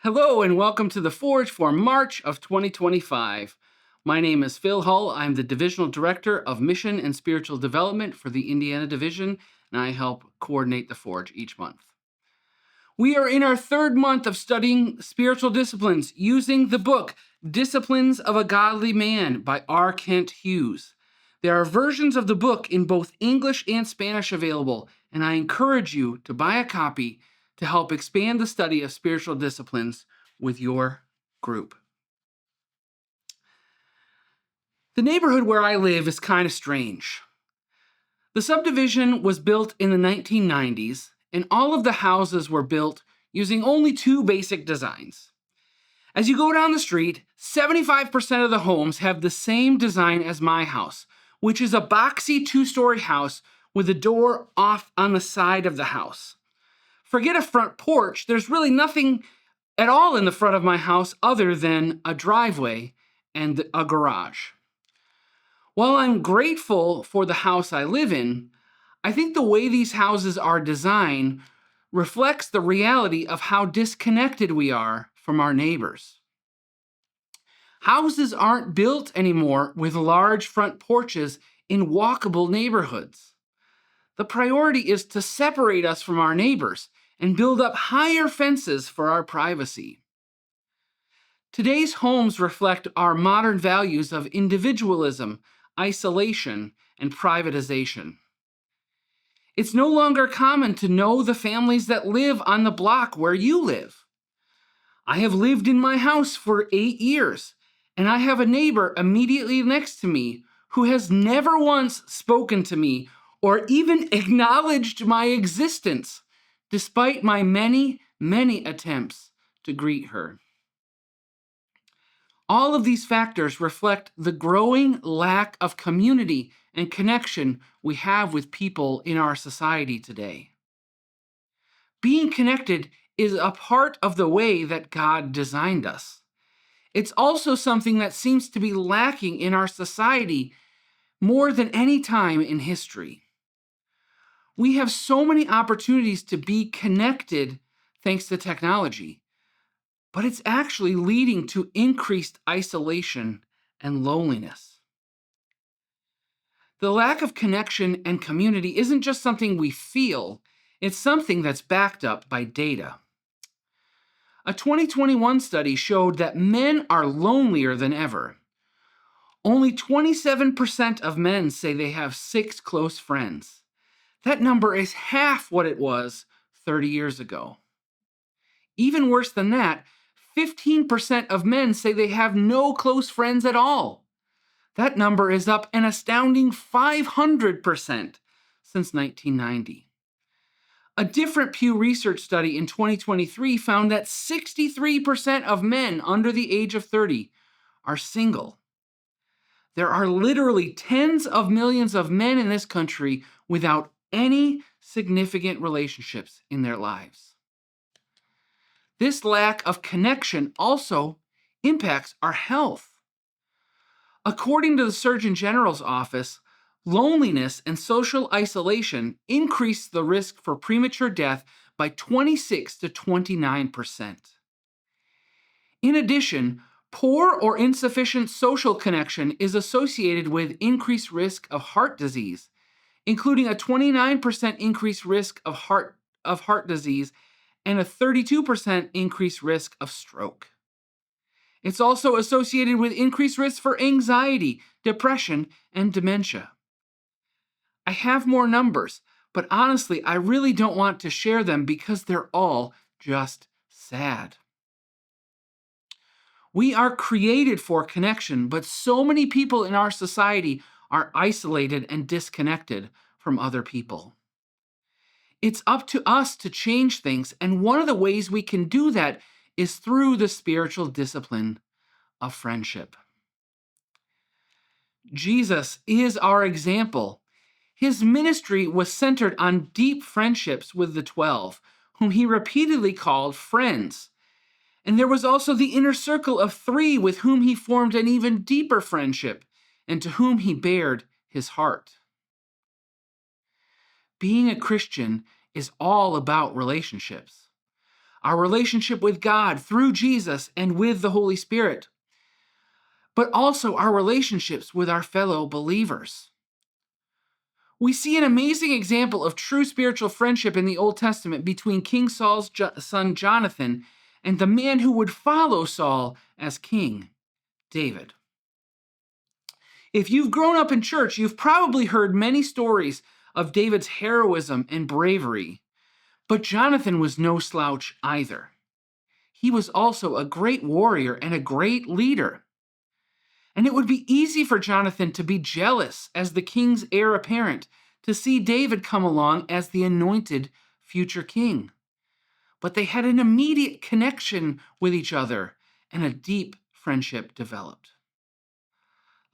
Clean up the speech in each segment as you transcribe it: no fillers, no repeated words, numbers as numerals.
Hello and welcome to the Forge for March of 2025. My name is Phil Hull. I'm the Divisional Director of Mission and Spiritual Development for the Indiana Division, and I help coordinate the Forge each month. We are in our third month of studying spiritual disciplines using the book Disciplines of a Godly Man by R. Kent Hughes. There are versions of the book in both English and Spanish available, and I encourage you to buy a copy to help expand the study of spiritual disciplines with your group. The neighborhood where I live is kind of strange. The subdivision was built in the 1990s, and all of the houses were built using only two basic designs. As you go down the street, 75% of the homes have the same design as my house, which is a boxy two-story house with a door off on the side of the house. Forget a front porch, there's really nothing at all in the front of my house other than a driveway and a garage. While I'm grateful for the house I live in, I think the way these houses are designed reflects the reality of how disconnected we are from our neighbors. Houses aren't built anymore with large front porches in walkable neighborhoods. The priority is to separate us from our neighbors and build up higher fences for our privacy. Today's homes reflect our modern values of individualism, isolation, and privatization. It's no longer common to know the families that live on the block where you live. I have lived in my house for 8 years, and I have a neighbor immediately next to me who has never once spoken to me or even acknowledged my existence, despite my many attempts to greet her. All of these factors reflect the growing lack of community and connection we have with people in our society today. Being connected is a part of the way that God designed us. It's also something that seems to be lacking in our society more than any time in history. We have so many opportunities to be connected thanks to technology, but it's actually leading to increased isolation and loneliness. The lack of connection and community isn't just something we feel, it's something that's backed up by data. A 2021 study showed that men are lonelier than ever. Only 27% of men say they have 6 close friends. That number is half what it was 30 years ago. Even worse than that, 15% of men say they have no close friends at all. That number is up an astounding 500% since 1990. A different Pew Research study in 2023 found that 63% of men under the age of 30 are single. There are literally tens of millions of men in this country without any significant relationships in their lives. This lack of connection also impacts our health. According to the Surgeon General's office, loneliness and social isolation increase the risk for premature death by 26 to 29%. In addition, poor or insufficient social connection is associated with increased risk of heart disease, including a 29% increased risk of heart disease and a 32% increased risk of stroke. It's also associated with increased risk for anxiety, depression, and dementia. I have more numbers, but honestly, I really don't want to share them because they're all just sad. We are created for connection, but so many people in our society are isolated and disconnected from other people. It's up to us to change things, and one of the ways we can do that is through the spiritual discipline of friendship. Jesus is our example. His ministry was centered on deep friendships with the 12, whom he repeatedly called friends. And there was also the inner circle of 3 with whom he formed an even deeper friendship and to whom he bared his heart. Being a Christian is all about relationships. our relationship with God through Jesus and with the Holy Spirit, but also our relationships with our fellow believers. We see an amazing example of true spiritual friendship in the Old Testament between King Saul's son Jonathan and the man who would follow Saul as king, David. If you've grown up in church, you've probably heard many stories of David's heroism and bravery, but Jonathan was no slouch either. He was also a great warrior and a great leader. And it would be easy for Jonathan to be jealous as the king's heir apparent, to see David come along as the anointed future king. But they had an immediate connection with each other, and a deep friendship developed.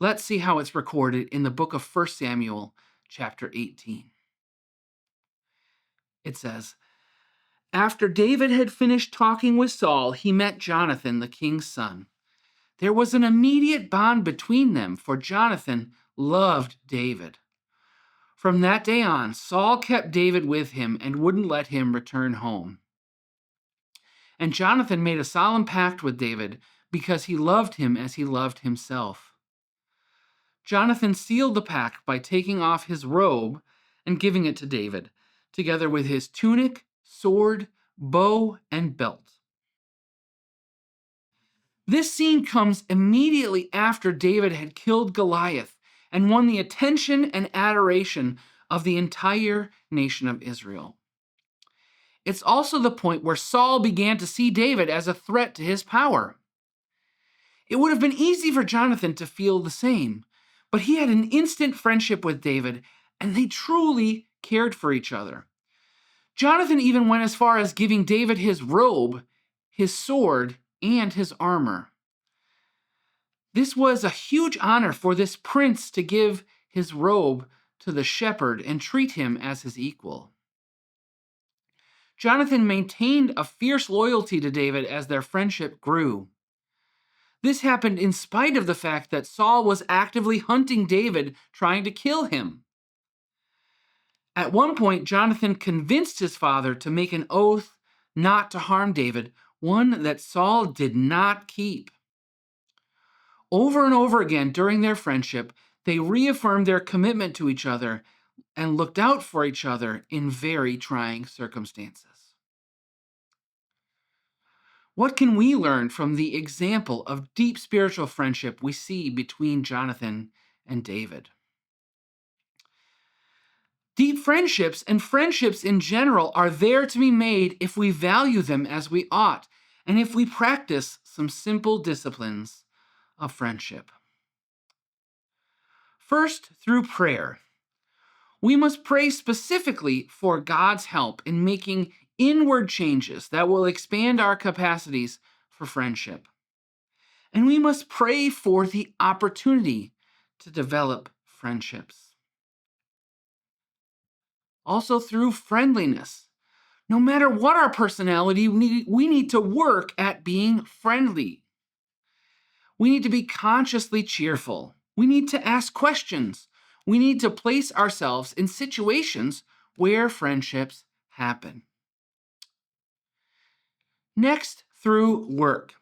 Let's see how it's recorded in the book of 1 Samuel, chapter 18. It says, "After David had finished talking with Saul, he met Jonathan, the king's son. There was an immediate bond between them, for Jonathan loved David. From that day on, Saul kept David with him and wouldn't let him return home. And Jonathan made a solemn pact with David because he loved him as he loved himself. Jonathan sealed the pact by taking off his robe and giving it to David, together with his tunic, sword, bow, and belt." This scene comes immediately after David had killed Goliath and won the attention and adoration of the entire nation of Israel. It's also the point where Saul began to see David as a threat to his power. It would have been easy for Jonathan to feel the same, but he had an instant friendship with David, and they truly cared for each other. Jonathan even went as far as giving David his robe, his sword, and his armor. This was a huge honor for this prince to give his robe to the shepherd and treat him as his equal. Jonathan maintained a fierce loyalty to David as their friendship grew. This happened in spite of the fact that Saul was actively hunting David, trying to kill him. At one point, Jonathan convinced his father to make an oath not to harm David, one that Saul did not keep. Over and over again during their friendship, they reaffirmed their commitment to each other and looked out for each other in very trying circumstances. What can we learn from the example of deep spiritual friendship we see between Jonathan and David? Deep friendships and friendships in general are there to be made if we value them as we ought, and if we practice some simple disciplines of friendship. First, through prayer. We must pray specifically for God's help in making inward changes that will expand our capacities for friendship. And we must pray for the opportunity to develop friendships. Also, through friendliness. No matter what our personality, we need to work at being friendly. We need to be consciously cheerful. We need to ask questions. We need to place ourselves in situations where friendships happen. Next, through work.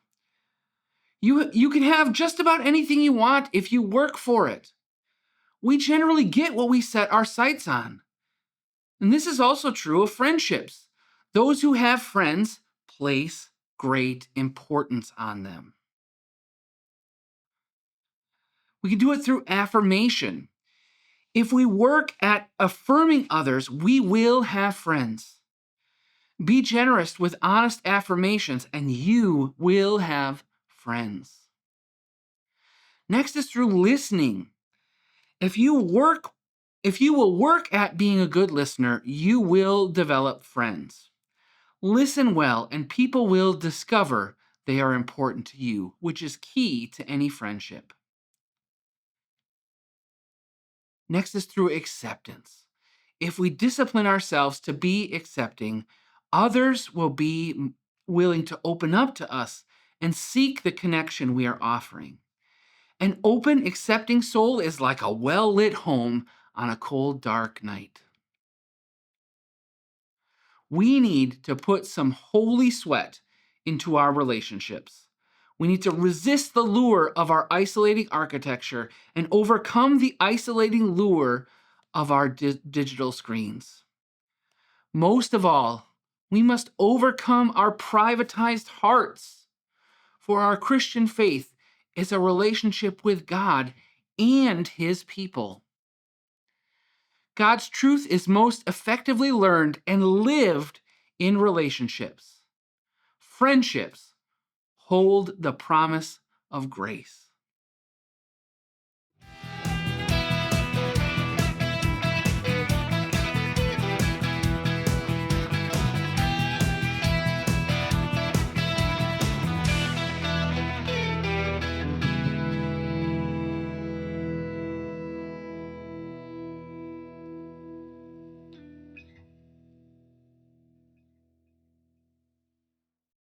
You can have just about anything you want if you work for it. We generally get what we set our sights on. And this is also true of friendships. Those who have friends place great importance on them. We can do it through affirmation. If we work at affirming others, we will have friends. Be generous with honest affirmations, and you will have friends. Next is through listening. If you will work at being a good listener, you will develop friends. Listen well, and people will discover they are important to you, which is key to any friendship. Next is through acceptance. If we discipline ourselves to be accepting, others will be willing to open up to us and seek the connection we are offering. An open, accepting soul is like a well-lit home on a cold, dark night. We need to put some holy sweat into our relationships. We need to resist the lure of our isolating architecture and overcome the isolating lure of our digital screens. Most of all, we must overcome our privatized hearts. For our Christian faith is a relationship with God and His people. God's truth is most effectively learned and lived in relationships. Friendships hold the promise of grace.